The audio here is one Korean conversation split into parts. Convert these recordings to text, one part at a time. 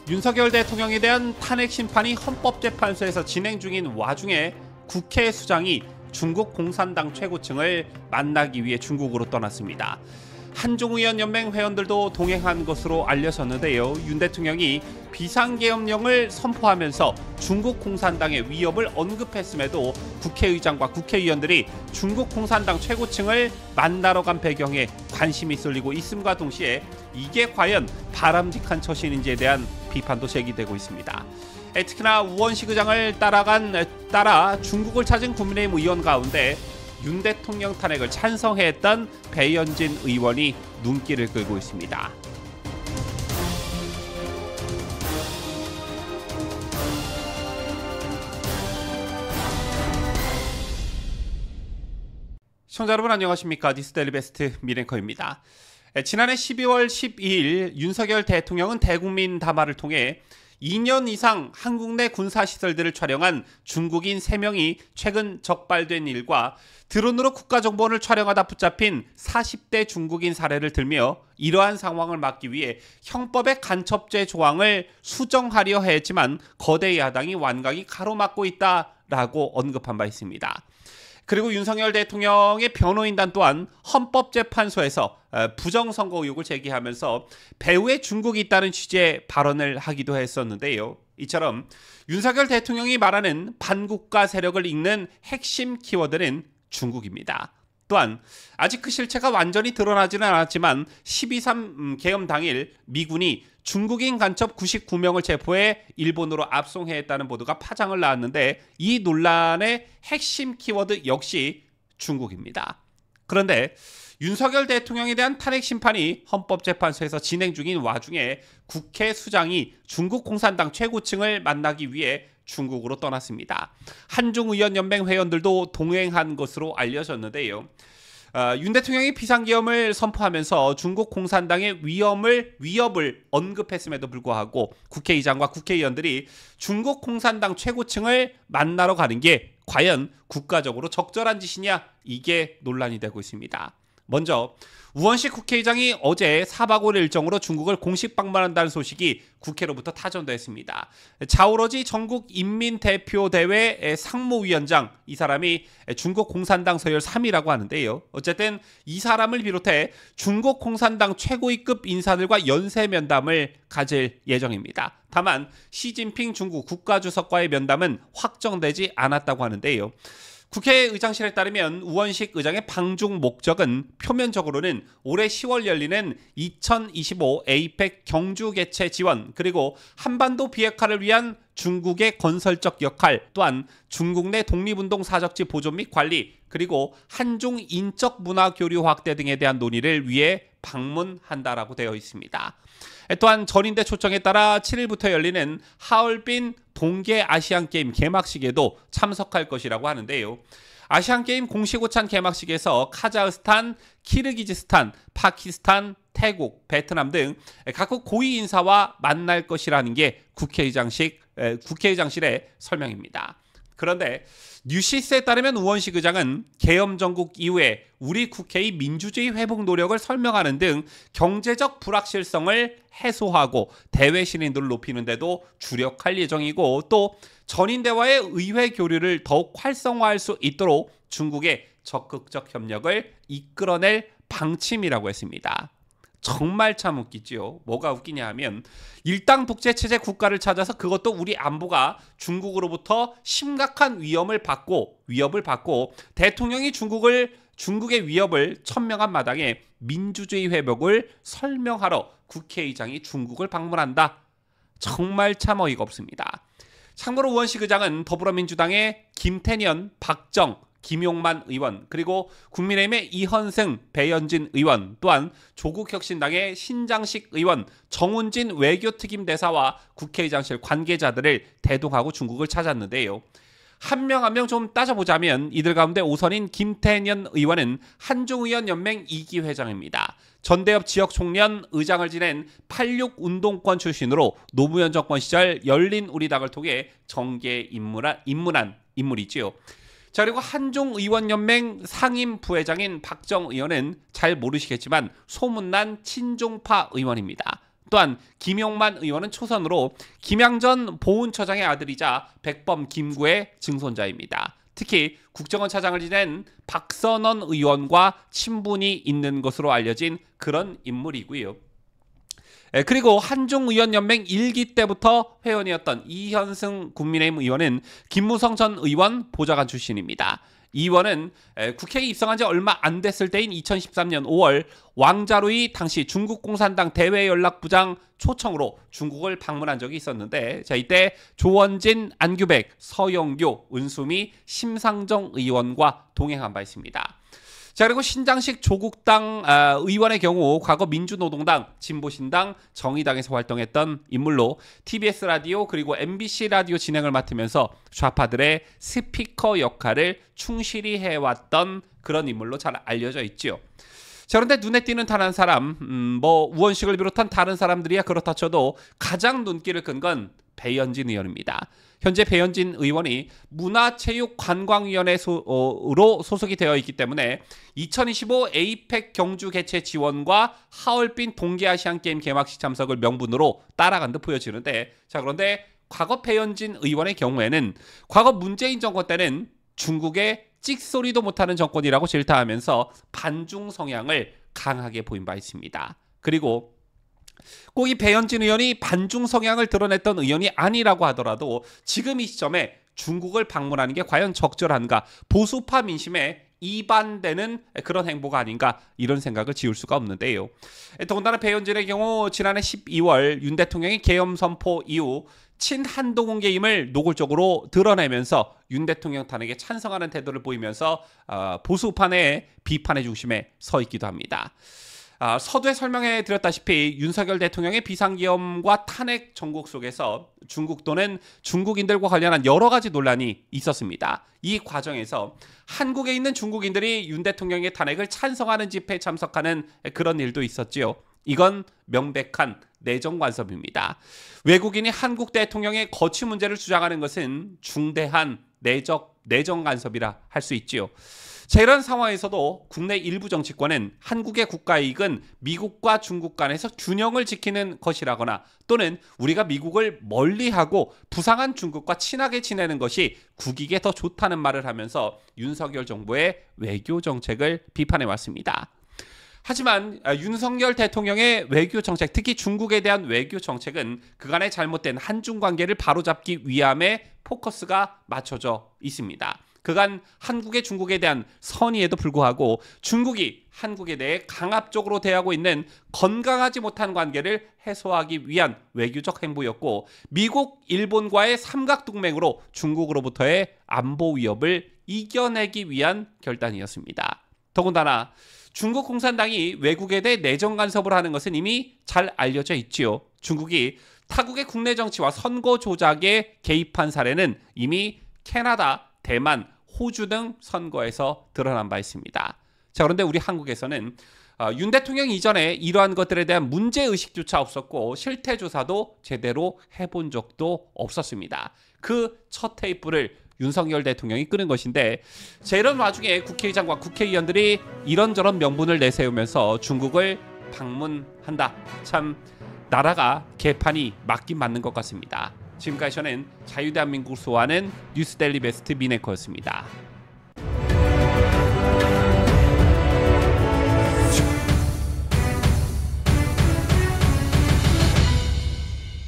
윤석열 대통령에 대한 탄핵 심판이 헌법재판소에서 진행 중인 와중에 국회 수장이 중국 공산당 최고층을 만나기 위해 중국으로 떠났습니다. 한중의원연맹 회원들도 동행한 것으로 알려졌는데요. 윤 대통령이 비상계엄령을 선포하면서 중국 공산당의 위협을 언급했음에도 국회의장과 국회의원들이 중국 공산당 최고층을 만나러 간 배경에 관심이 쏠리고 있음과 동시에 이게 과연 바람직한 처신인지에 대한 비판도 제기되고 있습니다. 특히나 우원식 의장을 따라 중국을 찾은 국민의힘 의원 가운데 윤 대통령 탄핵을 찬성했던 배현진 의원이 눈길을 끌고 있습니다. 시청자 여러분 안녕하십니까? 뉴스데일리 베스트 미랭커입니다. 지난해 12월 12일 윤석열 대통령은 대국민 담화를 통해 2년 이상 한국 내 군사시설들을 촬영한 중국인 3명이 최근 적발된 일과 드론으로 국가정보원을 촬영하다 붙잡힌 40대 중국인 사례를 들며 이러한 상황을 막기 위해 형법의 간첩죄 조항을 수정하려 했지만 거대 야당이 완강히 가로막고 있다라고 언급한 바 있습니다. 그리고 윤석열 대통령의 변호인단 또한 헌법재판소에서 부정선거 의혹을 제기하면서 배후에 중국이 있다는 취지의 발언을 하기도 했었는데요. 이처럼 윤석열 대통령이 말하는 반국가 세력을 잇는 핵심 키워드는 중국입니다. 또한 아직 그 실체가 완전히 드러나지는 않았지만 12.3 개엄 당일 미군이 중국인 간첩 99명을 체포해 일본으로 압송했다는 보도가 파장을 낳았는데 이 논란의 핵심 키워드 역시 중국입니다. 그런데 윤석열 대통령에 대한 탄핵 심판이 헌법재판소에서 진행 중인 와중에 국회 수장이 중국 공산당 최고층을 만나기 위해 중국으로 떠났습니다. 한중의원연맹 회원들도 동행한 것으로 알려졌는데요. 윤 대통령이 비상계엄을 선포하면서 중국 공산당의 위협을 언급했음에도 불구하고 국회의장과 국회의원들이 중국 공산당 최고층을 만나러 가는 게 과연 국가적으로 적절한 짓이냐, 이게 논란이 되고 있습니다. 먼저 우원식 국회의장이 어제 4박 5일 일정으로 중국을 공식 방문한다는 소식이 국회로부터 타전됐습니다. 자오러지 전국인민대표대회 상무위원장, 이 사람이 중국 공산당 서열 3위라고 하는데요. 어쨌든 이 사람을 비롯해 중국 공산당 최고위급 인사들과 연쇄 면담을 가질 예정입니다. 다만 시진핑 중국 국가주석과의 면담은 확정되지 않았다고 하는데요. 국회의장실에 따르면 우원식 의장의 방중 목적은 표면적으로는 올해 10월 열리는 2025 에이펙 경주 개최 지원, 그리고 한반도 비핵화를 위한 중국의 건설적 역할, 또한 중국 내 독립운동 사적지 보존 및 관리, 그리고 한중 인적 문화 교류 확대 등에 대한 논의를 위해 방문한다라고 되어 있습니다. 또한 전인대 초청에 따라 7일부터 열리는 하얼빈 동계 아시안게임 개막식에도 참석할 것이라고 하는데요. 아시안게임 공식 오찬 개막식에서 카자흐스탄, 키르기즈스탄, 파키스탄, 태국, 베트남 등 각국 고위 인사와 만날 것이라는 게 국회의장실의 설명입니다. 그런데 뉴시스에 따르면 우원식 의장은 계엄 정국 이후에 우리 국회의 민주주의 회복 노력을 설명하는 등 경제적 불확실성을 해소하고 대외 신인도를 높이는 데도 주력할 예정이고, 또 전인대와의 의회 교류를 더욱 활성화할 수 있도록 중국의 적극적 협력을 이끌어낼 방침이라고 했습니다. 정말 참 웃기죠. 뭐가 웃기냐 하면 일당 독재 체제 국가를 찾아서, 그것도 우리 안보가 중국으로부터 심각한 위협을 받고 대통령이 중국의 위협을 천명한 마당에 민주주의 회복을 설명하러 국회의장이 중국을 방문한다. 정말 참 어이가 없습니다. 참고로 우원식 의장은 더불어민주당의 김태년, 박정, 김용만 의원, 그리고 국민의힘의 이현승, 배현진 의원, 또한 조국혁신당의 신장식 의원, 정운진 외교특임 대사와 국회의장실 관계자들을 대동하고 중국을 찾았는데요. 한 명 한 명 좀 따져보자면 이들 가운데 우선인 김태년 의원은 한중의원연맹 2기 회장입니다. 전대협 지역총련 의장을 지낸 86 운동권 출신으로 노무현 정권 시절 열린우리당을 통해 정계에 입문한 인물이지요. 자, 그리고 한중의원연맹 상임 부회장인 박정 의원은 잘 모르시겠지만 소문난 친중파 의원입니다. 또한 김용만 의원은 초선으로 김양전 보훈처장의 아들이자 백범 김구의 증손자입니다. 특히 국정원 차장을 지낸 박선원 의원과 친분이 있는 것으로 알려진 그런 인물이고요. 그리고 한중의원연맹 1기 때부터 회원이었던 이현승 국민의힘 의원은 김무성 전 의원 보좌관 출신입니다. 이 의원은 국회에 입성한 지 얼마 안 됐을 때인 2013년 5월 왕자루이 당시 중국 공산당 대외연락부장 초청으로 중국을 방문한 적이 있었는데, 자, 이때 조원진, 안규백, 서영교, 은수미, 심상정 의원과 동행한 바 있습니다. 자, 그리고 신장식 조국당 의원의 경우 과거 민주노동당, 진보신당, 정의당에서 활동했던 인물로 TBS 라디오 그리고 MBC 라디오 진행을 맡으면서 좌파들의 스피커 역할을 충실히 해왔던 그런 인물로 잘 알려져 있지요. 자, 그런데 눈에 띄는 단 한 사람, 우원식을 비롯한 다른 사람들이야 그렇다 쳐도 가장 눈길을 끈 건 배현진 의원입니다. 현재 배현진 의원이 문화체육관광위원회로 소속이 되어 있기 때문에 2025 에이펙 경주 개최 지원과 하얼빈 동계아시안게임 개막식 참석을 명분으로 따라간 듯 보여지는데, 자, 그런데 과거 배현진 의원의 경우에는 과거 문재인 정권 때는 중국의 찍소리도 못하는 정권이라고 질타하면서 반중 성향을 강하게 보인 바 있습니다. 그리고 꼭 이 배현진 의원이 반중 성향을 드러냈던 의원이 아니라고 하더라도 지금 이 시점에 중국을 방문하는 게 과연 적절한가, 보수파 민심에 이반되는 그런 행보가 아닌가, 이런 생각을 지울 수가 없는데요. 더군다나 배현진의 경우 지난해 12월 윤 대통령이 계엄 선포 이후 친한동훈계임을 노골적으로 드러내면서 윤 대통령 탄핵에 찬성하는 태도를 보이면서 보수파 내 비판의 중심에 서 있기도 합니다. 서두에 설명해 드렸다시피 윤석열 대통령의 비상계엄과 탄핵 정국 속에서 중국 또는 중국인들과 관련한 여러 가지 논란이 있었습니다. 이 과정에서 한국에 있는 중국인들이 윤 대통령의 탄핵을 찬성하는 집회에 참석하는 그런 일도 있었지요. 이건 명백한 내정 간섭입니다. 외국인이 한국 대통령의 거취 문제를 주장하는 것은 중대한 내정 간섭이라 할 수 있지요. 자, 이런 상황에서도 국내 일부 정치권은 한국의 국가이익은 미국과 중국 간에서 균형을 지키는 것이라거나 또는 우리가 미국을 멀리하고 부상한 중국과 친하게 지내는 것이 국익에 더 좋다는 말을 하면서 윤석열 정부의 외교 정책을 비판해 왔습니다. 하지만 윤석열 대통령의 외교 정책, 특히 중국에 대한 외교 정책은 그간의 잘못된 한중 관계를 바로잡기 위함에 포커스가 맞춰져 있습니다. 그간 한국의 중국에 대한 선의에도 불구하고 중국이 한국에 대해 강압적으로 대하고 있는 건강하지 못한 관계를 해소하기 위한 외교적 행보였고, 미국, 일본과의 삼각동맹으로 중국으로부터의 안보 위협을 이겨내기 위한 결단이었습니다. 더군다나 중국 공산당이 외국에 대해 내정 간섭을 하는 것은 이미 잘 알려져 있지요. 중국이 타국의 국내 정치와 선거 조작에 개입한 사례는 이미 캐나다, 대만, 호주 등 선거에서 드러난 바 있습니다. 자, 그런데 우리 한국에서는 윤 대통령 이전에 이러한 것들에 대한 문제의식조차 없었고 실태 조사도 제대로 해본 적도 없었습니다. 그 첫 테이프를 윤석열 대통령이 끄는 것인데, 자, 이런 와중에 국회의장과 국회의원들이 이런저런 명분을 내세우면서 중국을 방문한다. 참 나라가 개판이 맞긴 맞는 것 같습니다. 지금까지 저는 자유대한민국을 소화하는 뉴스데일리 베스트 민앵커였습니다.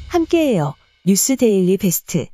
함께해요. 뉴스데일리 베스트.